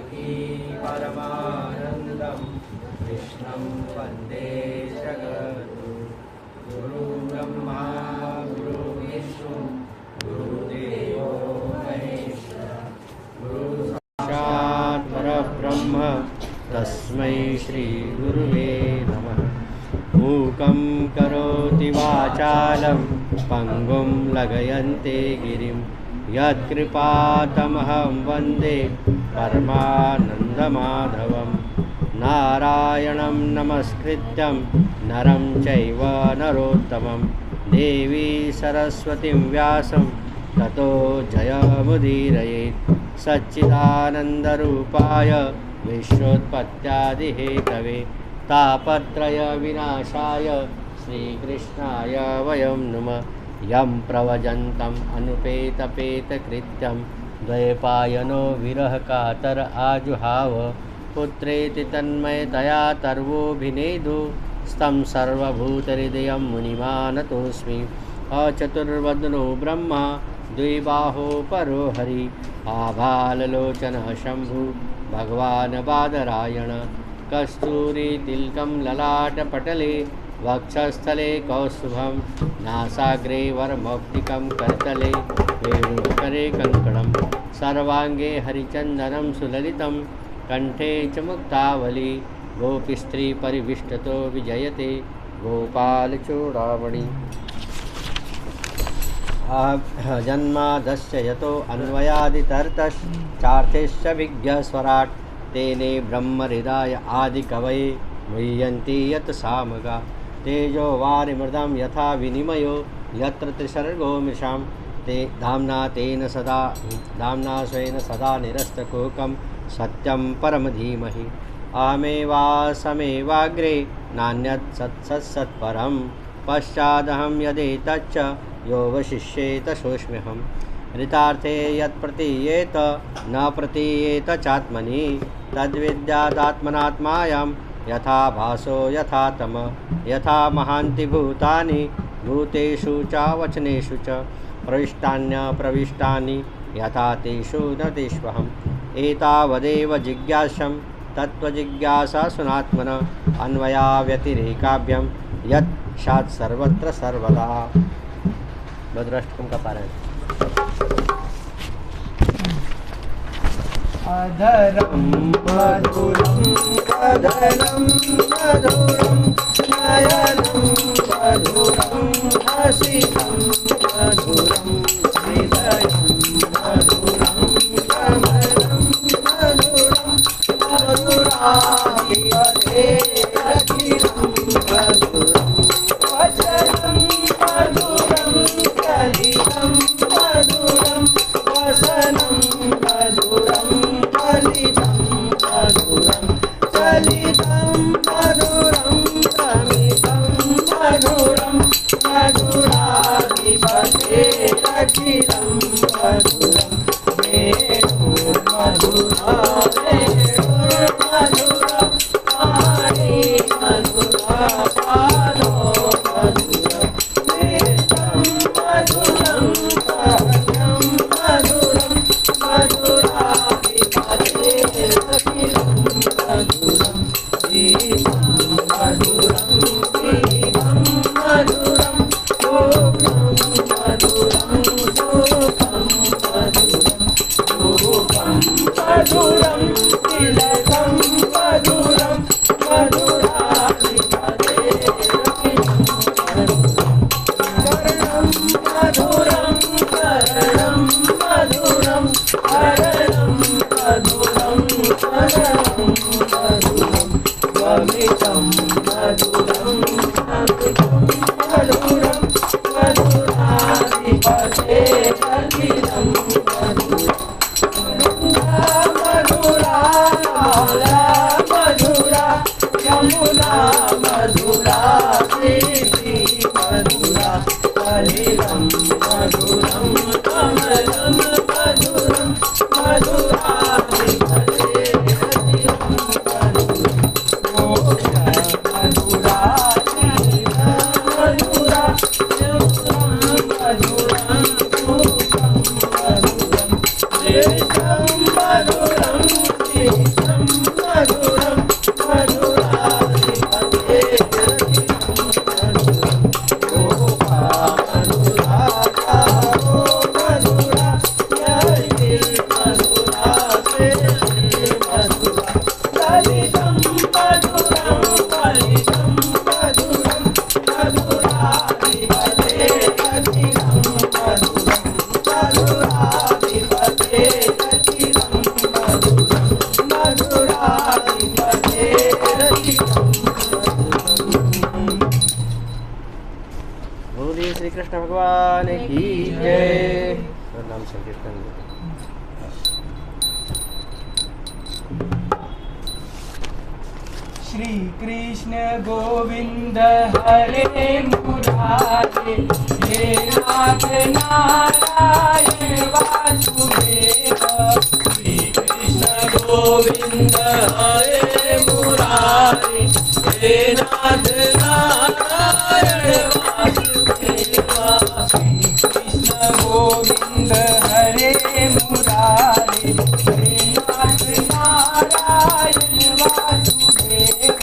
देवकी परमानन्दं कृष्णं वन्दे जगद्गुरुं। गुरु ब्रह्मा गुरु विष्णु गुरुदेवो महेश्वरः। गुरु साक्षात् परब्रह्म तस्मै श्री गुरुवे नमः। मूकं करोति वाचालं पङ्गुं लघयन्ते गिरिं यत्कृपातमहं वन्दे परमानन्दमाधवं। नारायणं नमस्कृत्यं नरं चैव नरोत्तमं देवी सरस्वतीं व्यासं ततो जयमुदीरयेत्। सच्चिदानन्दरूपाय विश्वोत्पत्त्यादिहेतवे तापत्रयविनाशाय श्रीकृष्णाय वयं नुमः। यं प्रव्रजन्तम् अनुपेतपेतकृत्यं द्वैपायनो विरहकातर आजुहाव पुत्रेति तन्मयतया तर्वोऽभिनेदु स्तं सर्वभूतहृदयं मुनिमानतोऽस्मि। अचतुर्वदनो ब्रह्मा द्विबाहो परो हरि आभाललोचनः शम्भु भगवान् बादरायण। कस्तूरीतिलकं ललाटपटले वक्षस्थले कौस्तुभं नासाग्रे वरमौक्तिकं करतले वेणुकरे कङ्कणं सर्वाङ्गे हरिचन्दनं सुललितं कण्ठे च मुक्तावली। गोपीस्त्रीपरिविष्टतो विजयते गोपालचूडामणि। जन्मादस्य यतो अन्वयादितरतश्चार्थेश्च विज्ञस्वराट् तेने ब्रह्महृदाय आदिकवये मुह्यन्ति यत् सामगा। तेजो वारिमृदं यथा विनिमयो यत्र त्रिसर्गो मृषां ते धाम्ना तेन सदा धाम्ना स्वेन सदा निरस्तकुहकं सत्यं परम धीमहि। अहमेवासमेवाग्रे नान्यत् सत्सत्परं पश्चादहं यदेतच्च योऽवशिष्येत सोऽस्म्यहम्। ऋतार्थे यत् प्रतीयेत न प्रतीयेत चात्मनि तद्विद्यादात्मनात्मायां यथा भासो यथा तम यथा महान्ति भूतानि भूतेषु च वचनेषु च प्रविष्टान्यप्रविष्टानि यथा तेषु न तेष्वहम्। एतावदेव जिज्ञास्यं तत्त्वजिज्ञासा सुनात्मन अन्वया व्यतिरेकाभ्यं यत् सात् सर्वत्र सर्वदा। भद्राष्टकं का पारायण। अधरं मधुरं कदनं मधुरं नयनं मधुरं हसितं मधुरं हृदयं मधुरं कमलं मधुरं मधुराधिपते अखिलं मधुरं वचनं मधुरं कलितं मधुरं वसनं मधुरं चलितं मधुरं प्रमितं मधुरं मधुराधिपते अखिलं मधुरं वेणुर्मधुरा वेणुर्मधुरा पाणि मधुरा पादो मधुरं वेदं मधुरं सत्यं मधुरं मधुराधिपते अखिलं मधुरं गीतं मधुरं गीतं मधुरं रूपं मधुरं रूपं मधुरं रूपं मधुरं तिलकं मधुरं मधुराधिपते अखिलं मधुरं कर्णं मधुरं करणं मधुरं करणं मधुरं गमितं मधुरं अमृतं मधुरं मधुराधिपते अखिलं मधुरा मधुरा यमुना मधुरा प्रीति मधुरा कलिलं मधुरं कमलं मधुरं मधुराधिपते अखिलं मधुरं कृष्ण भगवान की जय। नाम संकीर्तन। श्री कृष्ण गोविंद हरे मुरारे, हे नाथ नारायण वासुदेव। श्री कृष्ण गोविंद हरे मुरारे, हे नाथ नारायण वासुदेव। श्री कृष्ण गोविंद हरे मुरारे, हे नाथ नारायण वासुदेव।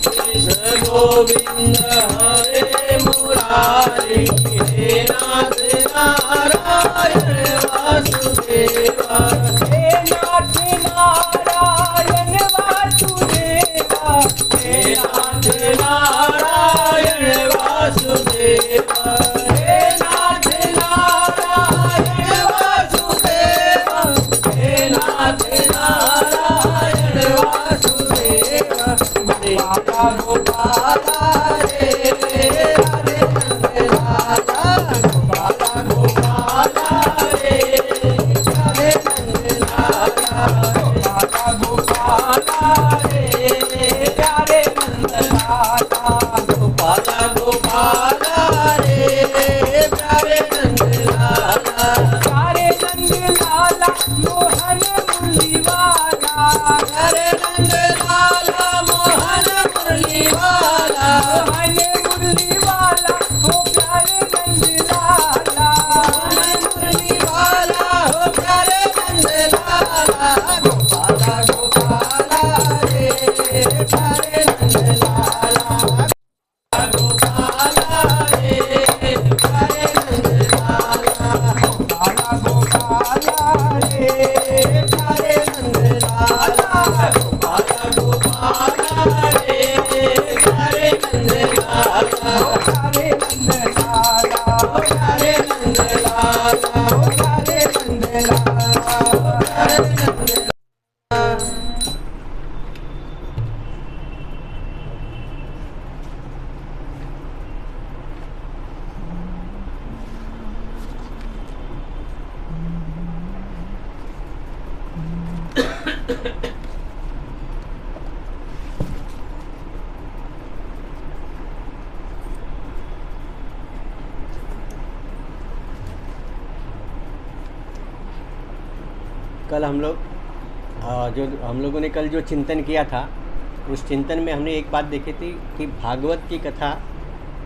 कृष्ण गोविंद हरे मुरारे, हे नाथ नारायण वासुदेवा। हे नाथ नारायण वासुदेवा, हे नाथ नारायण वासुदेवा। हे नाथ नारायण वासुदेवा, हे नाथ नारायण वासुदेवा। गोपाला गोपाला रे राधे नंद लाला, गोपाला गोपाला रे राधे नंद लाला, गोपाला गोपाला रे राधे नंद लाला, गोपाला गोपाला रे राधे नंद लाला। राधे नंद लाला मोहन मुरलीवाला, राधे नंद लाला मोहन मुरलीवाला, मोहन मुरलीवाला हो प्यारे नंद लाला, मोहन मुरलीवाला हो प्यारे नंद लाला। गोपाला गोपाला रे प्यारे नंद लाला, गोपाला रे प्यारे नंद लाला, गोपाला गोपाला रे प्यारे नंद लाला, गोपाला गोपाला रे प्यारे नंद लाला, प्यारे नंद लाला, प्यारे नंद लाला, प्यारे नंद लाला, प्यारे नंद लाला। कल हम लोगों ने कल जो चिंतन किया था, उस चिंतन में हमने एक बात देखी थी कि भागवत की कथा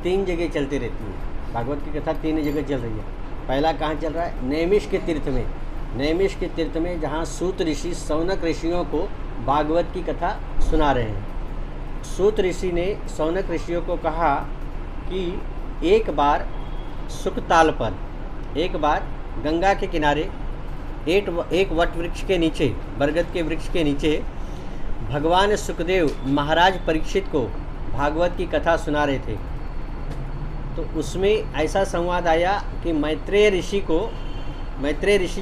3 जगह चलती रहती है। भागवत की कथा 3 जगह चल रही है। पहला कहाँ चल रहा है? नैमिष के तीर्थ में। नैमिष के तीर्थ में जहाँ सूत ऋषि शौनक ऋषियों को भागवत की कथा सुना रहे हैं। सूत ऋषि ने शौनक ऋषियों को कहा कि एक बार सुखताल पर, एक बार गंगा के किनारे एक वट वृक्ष के नीचे, बरगद के वृक्ष के नीचे भगवान सुखदेव महाराज परीक्षित को भागवत की कथा सुना रहे थे। तो उसमें ऐसा संवाद आया कि मैत्रेय ऋषि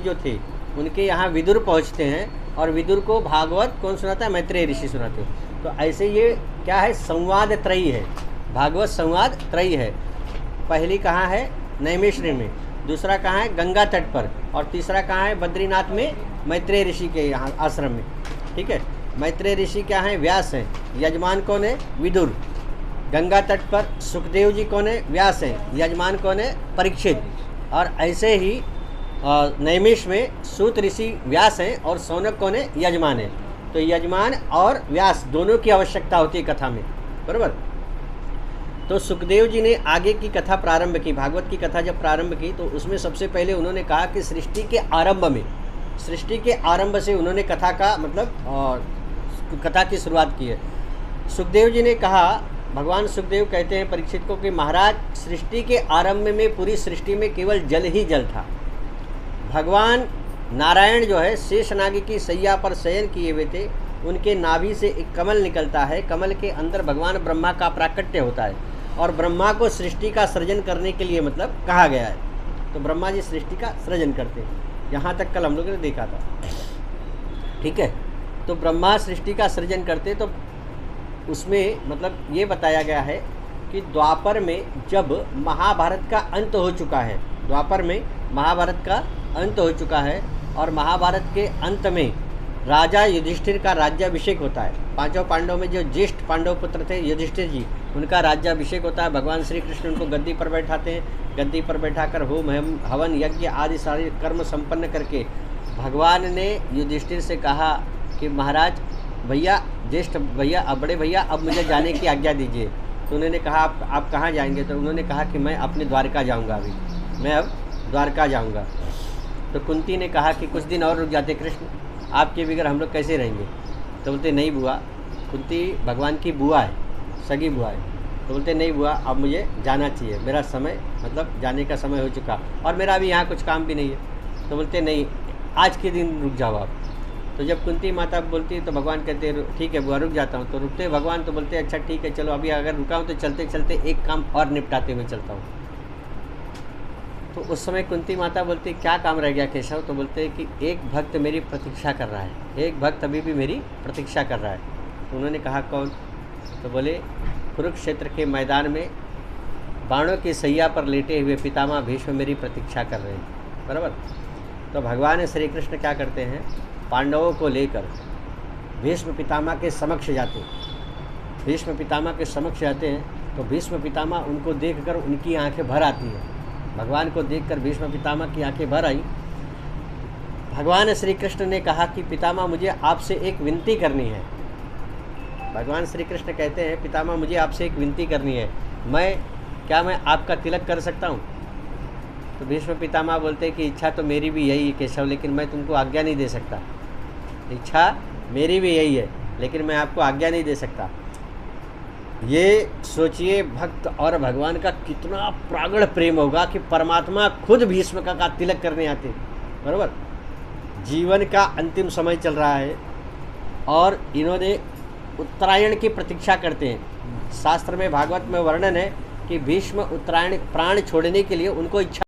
जो थे उनके यहाँ विदुर पहुँचते हैं और विदुर को भागवत कौन सुनाता है? मैत्रेय ऋषि सुनाते हैं। तो ऐसे ये क्या है? संवाद त्रयी है, भागवत संवाद त्रयी है। पहली कहाँ है? नैमिषारण्य में, दूसरा कहाँ है? गंगा तट पर, और तीसरा कहाँ है? बद्रीनाथ में मैत्रेय ऋषि के यहाँ आश्रम में। ठीक है, मैत्रेय ऋषि क्या हैं? व्यास हैं। यजमान कौन है? विदुर। गंगा तट पर सुखदेव जी कौन है? व्यास हैं। यजमान कौन है? परीक्षित। और ऐसे ही नैमिष में सूत ऋषि व्यास हैं और शौनक कौन है? यजमान है। तो यजमान और व्यास दोनों की आवश्यकता होती है कथा में, बराबर। तो सुखदेव जी ने आगे की कथा प्रारंभ की, भागवत की कथा जब प्रारंभ की तो उसमें सबसे पहले उन्होंने कहा कि सृष्टि के आरंभ से उन्होंने कथा का मतलब कथा की शुरुआत की है। सुखदेव जी ने कहा, भगवान सुखदेव कहते हैं परीक्षित को कि महाराज, सृष्टि के आरंभ में पूरी सृष्टि में केवल जल ही जल था। भगवान नारायण जो है शेषनागी की सैया पर शयन किए हुए थे, उनके नाभि से एक कमल निकलता है। कमल के अंदर भगवान ब्रह्मा का प्राकट्य होता है और ब्रह्मा को सृष्टि का सृजन करने के लिए मतलब कहा गया है। तो ब्रह्मा जी सृष्टि का सृजन करते हैं, यहाँ तक कल हम लोगों ने देखा था। ठीक है, तो ब्रह्मा सृष्टि का सृजन करते, तो उसमें मतलब ये बताया गया है कि कि द्वापर में जब महाभारत का अंत हो चुका है, द्वापर में महाभारत का अंत हो चुका है और महाभारत के अंत में राजा युधिष्ठिर का राज्याभिषेक होता है। पांचों पांडवों में जो ज्येष्ठ पांडव पुत्र थे युधिष्ठिर जी, उनका राज्याभिषेक होता है। भगवान श्री कृष्ण उनको गद्दी पर बैठाते हैं। गद्दी पर बैठाकर होम हवन यज्ञ आदि सारे कर्म संपन्न करके भगवान ने युधिष्ठिर से कहा कि महाराज भैया, ज्येष्ठ भैया, अब बड़े भैया, अब मुझे जाने की आज्ञा दीजिए। तो उन्होंने कहा आप कहाँ जाएंगे? तो उन्होंने कहा कि मैं अपने द्वारका जाऊँगा, अभी मैं अब द्वारका जाऊँगा। तो कुंती ने कहा कि कुछ दिन और रुक जाते कृष्ण, आपके बगैर हम लोग कैसे रहेंगे? तो बोलते नहीं बुआ, कुंती भगवान की बुआ है, सगी बुआ है। तो बोलते नहीं बुआ, अब मुझे जाना चाहिए, मेरा समय मतलब जाने का समय हो चुका और मेरा अभी यहाँ कुछ काम भी नहीं है। तो बोलते नहीं, आज के दिन रुक जाओ आप। तो जब कुंती माता बोलती तो भगवान कहते ठीक है बुआ, रुक जाता हूँ। तो रुकते भगवान तो बोलते अच्छा ठीक है चलो, अभी अगर रुका हूँ तो चलते चलते एक काम और निपटाते हुए चलता हूँ। तो उस समय कुंती माता बोलती क्या काम रह गया केशव? तो बोलते कि एक भक्त मेरी प्रतीक्षा कर रहा है, एक भक्त अभी भी मेरी प्रतीक्षा कर रहा है। तो उन्होंने कहा कौन? तो बोले कुरुक्षेत्र के मैदान में बाणों की सैया पर लेटे हुए पितामह भीष्म मेरी प्रतीक्षा कर रहे हैं। बराबर। तो भगवान श्री कृष्ण क्या करते हैं, पांडवों को लेकर भीष्म पितामह के समक्ष जाते हैं। भीष्म पितामह के समक्ष जाते हैं तो भीष्म पितामह उनको देखकर उनकी आंखें भर आती हैं। भगवान को देखकर भीष्म पितामह की आंखें भर आई। भगवान श्री कृष्ण ने कहा कि पितामह मुझे आपसे एक विनती करनी है। भगवान श्री कृष्ण कहते हैं पितामह मुझे आपसे एक विनती करनी है, क्या मैं आपका तिलक कर सकता हूँ? तो भीष्म पितामह बोलते हैं कि इच्छा तो मेरी भी यही है केशव, लेकिन मैं तुमको आज्ञा नहीं दे सकता। इच्छा मेरी भी यही है लेकिन मैं आपको आज्ञा नहीं दे सकता। ये सोचिए भक्त और भगवान का कितना प्रागढ़ प्रेम होगा कि परमात्मा खुद भीष्म का तिलक करने आते। बराबर। जीवन का अंतिम समय चल रहा है और इन्होंने उत्तरायण की प्रतीक्षा करते हैं। शास्त्र में भागवत में वर्णन है कि भीष्म उत्तरायण प्राण छोड़ने के लिए उनको इच्छा